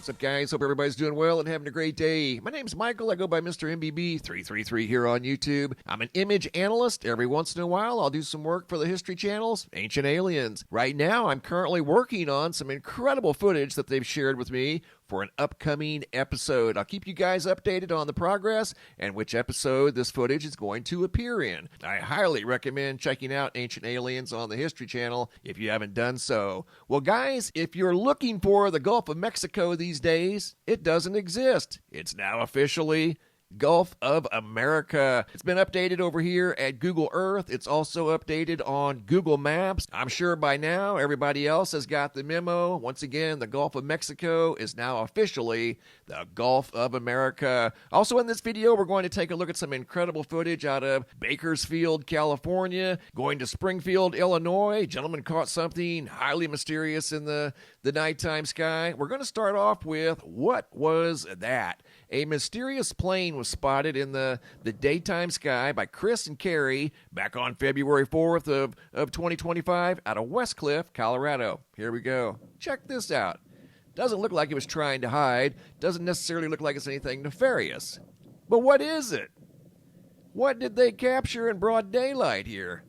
What's up, guys? Hope everybody's doing well and having a great day. My name's Michael. I go by Mr. MBB333 here on YouTube. I'm an image analyst. Every once in a while, I'll do some work for the History Channel's Ancient Aliens. Right now, I'm currently working on some incredible footage that they've shared with me for an upcoming episode. I'll keep you guys updated on the progress and which episode this footage is going to appear in. I highly recommend checking out Ancient Aliens on the History Channel if you haven't done so. Well, guys, if you're looking for the Gulf of Mexico these days, it doesn't exist. It's now officially Gulf of America. It's been updated over here at Google Earth. It's also updated on Google Maps. I'm sure by now everybody else has got the memo. Once again, the Gulf of Mexico is now officially the Gulf of America. Also in this video, we're going to take a look at some incredible footage out of Bakersfield, California, going to Springfield, Illinois. Gentleman caught something highly mysterious in the nighttime sky. We're going to start off with, what was that? A mysterious plane was spotted in the daytime sky by Chris and Carrie back on February 4th of 2025 out of Westcliff, Colorado. Here we go. Check this out. Doesn't look like it was trying to hide. Doesn't necessarily look like it's anything nefarious. But what is it? What did they capture in broad daylight here?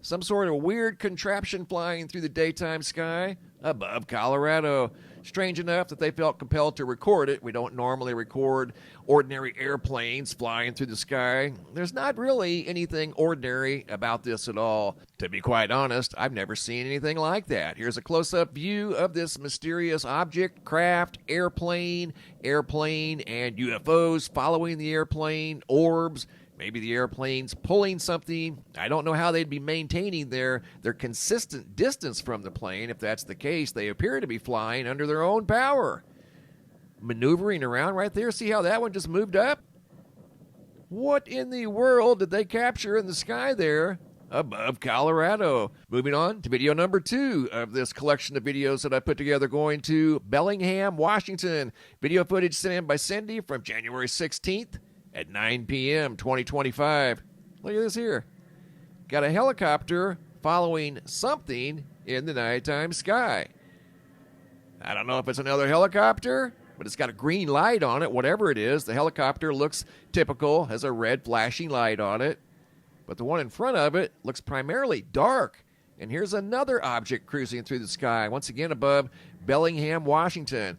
Some sort of weird contraption flying through the daytime sky above Colorado. Strange enough that they felt compelled to record it. We don't normally record ordinary airplanes flying through the sky. There's not really anything ordinary about this at all. To be quite honest, I've never seen anything like that. Here's a close-up view of this mysterious object, craft, airplane, and UFOs following the airplane, orbs. Maybe the airplane's pulling something. I don't know how they'd be maintaining their consistent distance from the plane. If that's the case, they appear to be flying under their own power. Maneuvering around right there. See how that one just moved up? What in the world did they capture in the sky there above Colorado? Moving on to video number 2 of this collection of videos that I put together, going to Bellingham, Washington. Video footage sent in by Cindy from January 16th. At 9 p.m., 2025. Look at this here. Got a helicopter following something in the nighttime sky. I don't know if it's another helicopter, but it's got a green light on it, whatever it is. The helicopter looks typical, has a red flashing light on it. But the one in front of it looks primarily dark. And here's another object cruising through the sky, once again above Bellingham, Washington.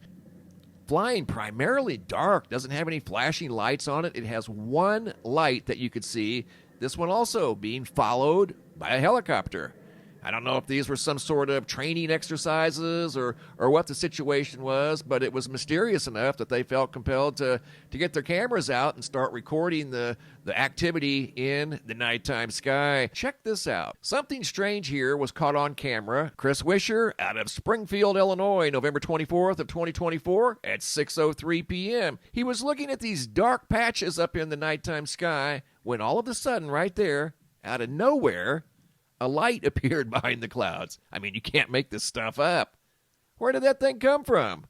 Flying primarily dark, doesn't have any flashing lights on it. It has one light that you could see. This one also being followed by a helicopter. I don't know if these were some sort of training exercises or what the situation was, but it was mysterious enough that they felt compelled to get their cameras out and start recording the activity in the nighttime sky. Check this out. Something strange here was caught on camera. Chris Wisher out of Springfield, Illinois, November 24th of 2024 at 6:03 p.m. He was looking at these dark patches up in the nighttime sky when all of a sudden right there, out of nowhere, a light appeared behind the clouds. I mean, you can't make this stuff up. Where did that thing come from?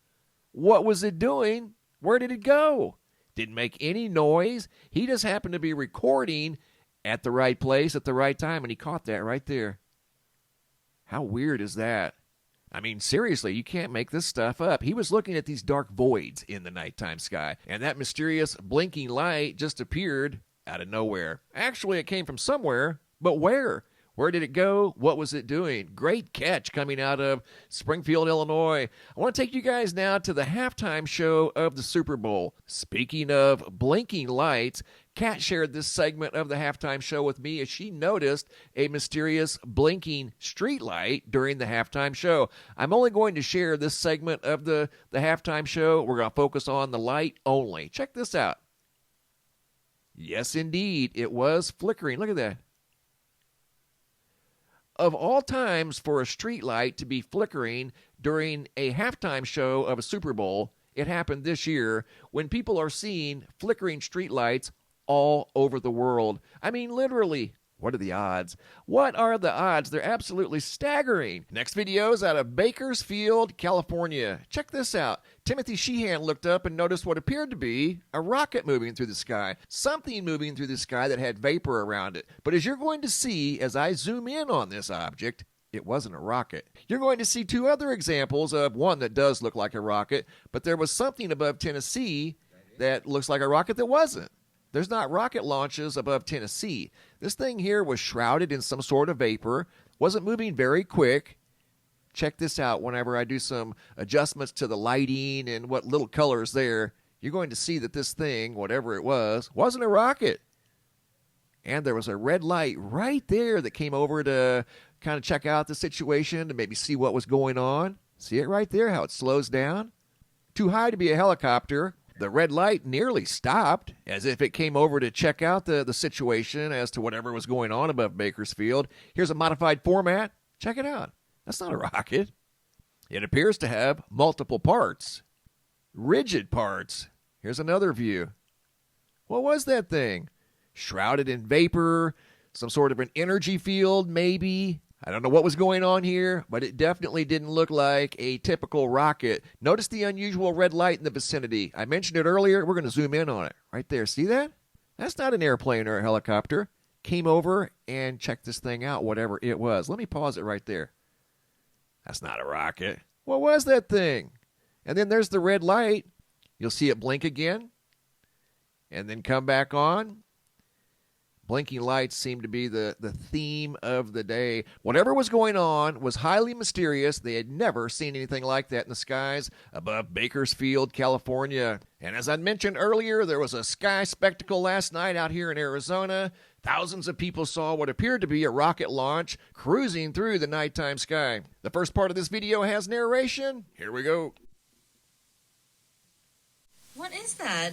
What was it doing? Where did it go? Didn't make any noise. He just happened to be recording at the right place at the right time, and he caught that right there. How weird is that? I mean, seriously, you can't make this stuff up. He was looking at these dark voids in the nighttime sky, and that mysterious blinking light just appeared out of nowhere. Actually, it came from somewhere, but where? Where did it go? What was it doing? Great catch coming out of Springfield, Illinois. I want to take you guys now to the halftime show of the Super Bowl. Speaking of blinking lights, Kat shared this segment of the halftime show with me as she noticed a mysterious blinking street light during the halftime show. I'm only going to share this segment of the halftime show. We're going to focus on the light only. Check this out. Yes, indeed, it was flickering. Look at that. Of all times for a streetlight to be flickering during a halftime show of a Super Bowl, it happened this year when people are seeing flickering streetlights all over the world. I mean, literally. What are the odds? What are the odds? They're absolutely staggering. Next video is out of Bakersfield, California. Check this out. Timothy Sheehan looked up and noticed what appeared to be a rocket moving through the sky. Something moving through the sky that had vapor around it. But as you're going to see as I zoom in on this object, It wasn't a rocket. You're going to see two other examples of one that does look like a rocket, but there was something above Tennessee that looks like a rocket that wasn't. There's not rocket launches above Tennessee. This thing here was shrouded in some sort of vapor, wasn't moving very quick. Check this out. Whenever I do some adjustments to the lighting and what little colors there, you're going to see that this thing, whatever it was, wasn't a rocket. And there was a red light right there that came over to kind of check out the situation, to maybe see what was going on. See it right there, how it slows down? Too high to be a helicopter. The red light nearly stopped, as if it came over to check out the situation as to whatever was going on above Bakersfield. Here's a modified format. Check it out. That's not a rocket. It appears to have multiple parts. Rigid parts. Here's another view. What was that thing? Shrouded in vapor, some sort of an energy field, maybe. I don't know what was going on here, but it definitely didn't look like a typical rocket. Notice the unusual red light in the vicinity. I mentioned it earlier. We're going to zoom in on it. Right there. See that? That's not an airplane or a helicopter. Came over and checked this thing out, whatever it was. Let me pause it right there. That's not a rocket. What was that thing? And then there's the red light. You'll see it blink again and then come back on. Blinking lights seem to be the theme of the day. Whatever was going on was highly mysterious. They had never seen anything like that in the skies above Bakersfield, California. And as I mentioned earlier, there was a sky spectacle last night out here in Arizona. Thousands of people saw what appeared to be a rocket launch cruising through the nighttime sky. The first part of this video has narration. Here we go. What is that?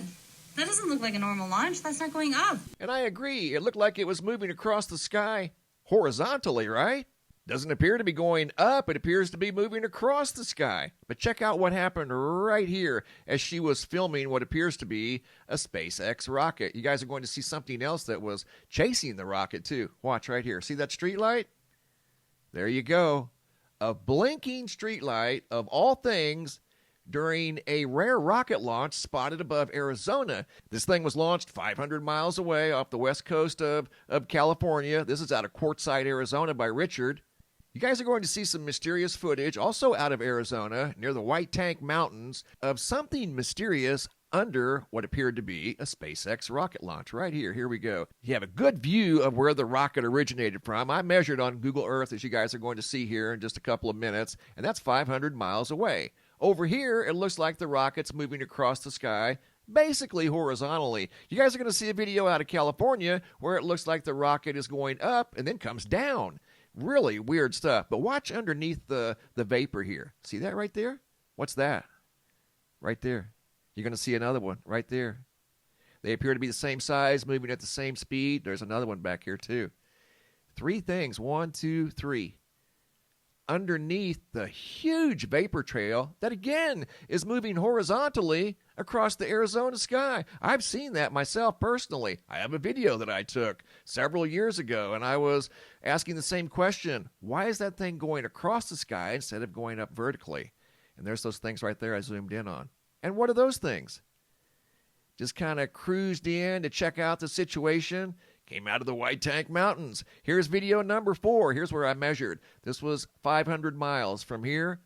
That doesn't look like a normal launch. That's not going up. And I agree. It looked like it was moving across the sky horizontally, right? Doesn't appear to be going up. It appears to be moving across the sky. But check out what happened right here as she was filming what appears to be a SpaceX rocket. You guys are going to see something else that was chasing the rocket too. Watch right here. See that street light? There you go. A blinking street light of all things during a rare rocket launch spotted above Arizona. This thing was launched 500 miles away off the west coast of California. This is out of Quartzsite, Arizona by Richard. You guys are going to see some mysterious footage also out of Arizona near the White Tank Mountains of something mysterious under what appeared to be a SpaceX rocket launch. Right here. Here we go. You have a good view of where the rocket originated from. I measured on Google Earth, as you guys are going to see here in just a couple of minutes, and that's 500 miles away. Over here, it looks like the rocket's moving across the sky, basically horizontally. You guys are going to see a video out of California where it looks like the rocket is going up and then comes down. Really weird stuff. But watch underneath the vapor here. See that right there? What's that? Right there. You're going to see another one right there. They appear to be the same size, moving at the same speed. There's another one back here too. Three things. 1, 2, 3. Underneath the huge vapor trail that again is moving horizontally across the Arizona sky. I've seen that myself personally. I have a video that I took several years ago, and I was asking the same question. Why is that thing going across the sky instead of going up vertically? And there's those things right there I zoomed in on. And what are those things? Just kind of cruised in to check out the situation. Came out of the White Tank Mountains. Here's video number 4. Here's where I measured. This was 500 miles from here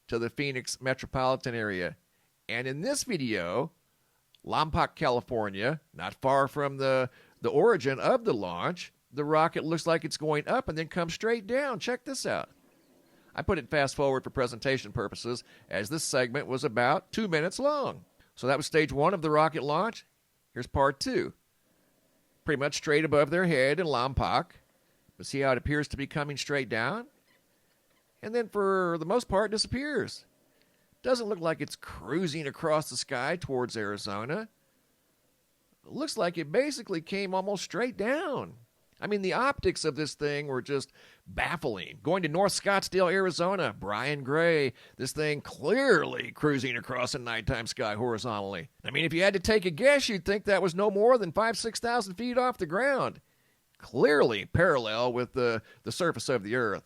to the Phoenix metropolitan area. And in this video, Lompoc, California, not far from the origin of the launch, the rocket looks like it's going up and then comes straight down. Check this out. I put it fast forward for presentation purposes, as this segment was about 2 minutes long. So that was stage 1 of the rocket launch. Here's part 2. Pretty much straight above their head in Lompoc. But see how it appears to be coming straight down? And then for the most part disappears. Doesn't look like it's cruising across the sky towards Arizona. It looks like it basically came almost straight down. I mean, the optics of this thing were just baffling. Going to North Scottsdale, Arizona, Brian Gray, this thing clearly cruising across a nighttime sky horizontally. I mean, if you had to take a guess, you'd think that was no more than 5,000-6,000 feet off the ground. Clearly parallel with the surface of the Earth.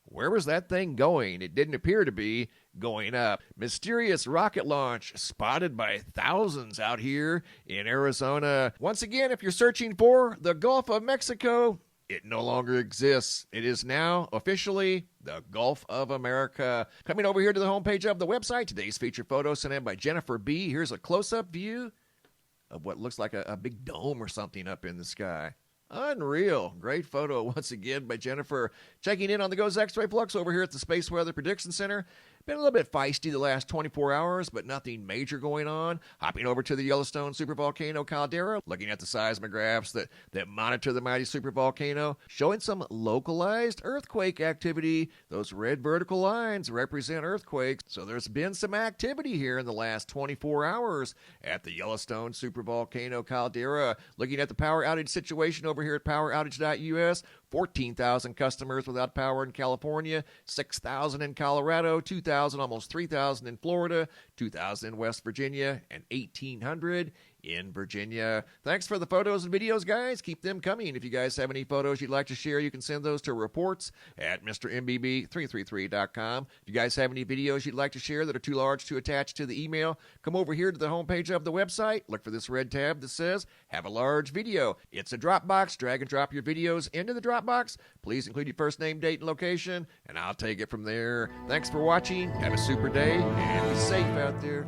Where was that thing going? It didn't appear to be going up. Mysterious rocket launch spotted by thousands out here in Arizona. Once again, if you're searching for the Gulf of Mexico, It no longer exists. It is now officially the Gulf of America. Coming over here to the homepage of the website, today's featured photo sent in by Jennifer B. Here's a close-up view of what looks like a big dome or something up in the sky. Unreal. Great photo once again by Jennifer. Checking in on the GOES X-Ray Flux over here at the Space Weather Prediction Center. Been a little bit feisty the last 24 hours, but nothing major going on. Hopping over to the Yellowstone supervolcano caldera, looking at the seismographs that monitor the mighty supervolcano, showing some localized earthquake activity. Those red vertical lines represent earthquakes, so there's been some activity here in the last 24 hours at the Yellowstone supervolcano caldera. Looking at the power outage situation over here at poweroutage.us, 14,000 customers without power in California, 6,000 in Colorado, 2,000, almost 3,000 in Florida, 2,000 in West Virginia, and 1,800 in Virginia. Thanks for the photos and videos, guys. Keep them coming. If you guys have any photos you'd like to share, you can send those to reports at MrMBB333.com. If you guys have any videos you'd like to share that are too large to attach to the email, come over here to the homepage of the website. Look for this red tab that says, Have a Large Video. It's a Dropbox. Drag and drop your videos into the Dropbox. Please include your first name, date, and location, and I'll take it from there. Thanks for watching. Have a super day, and be safe out there.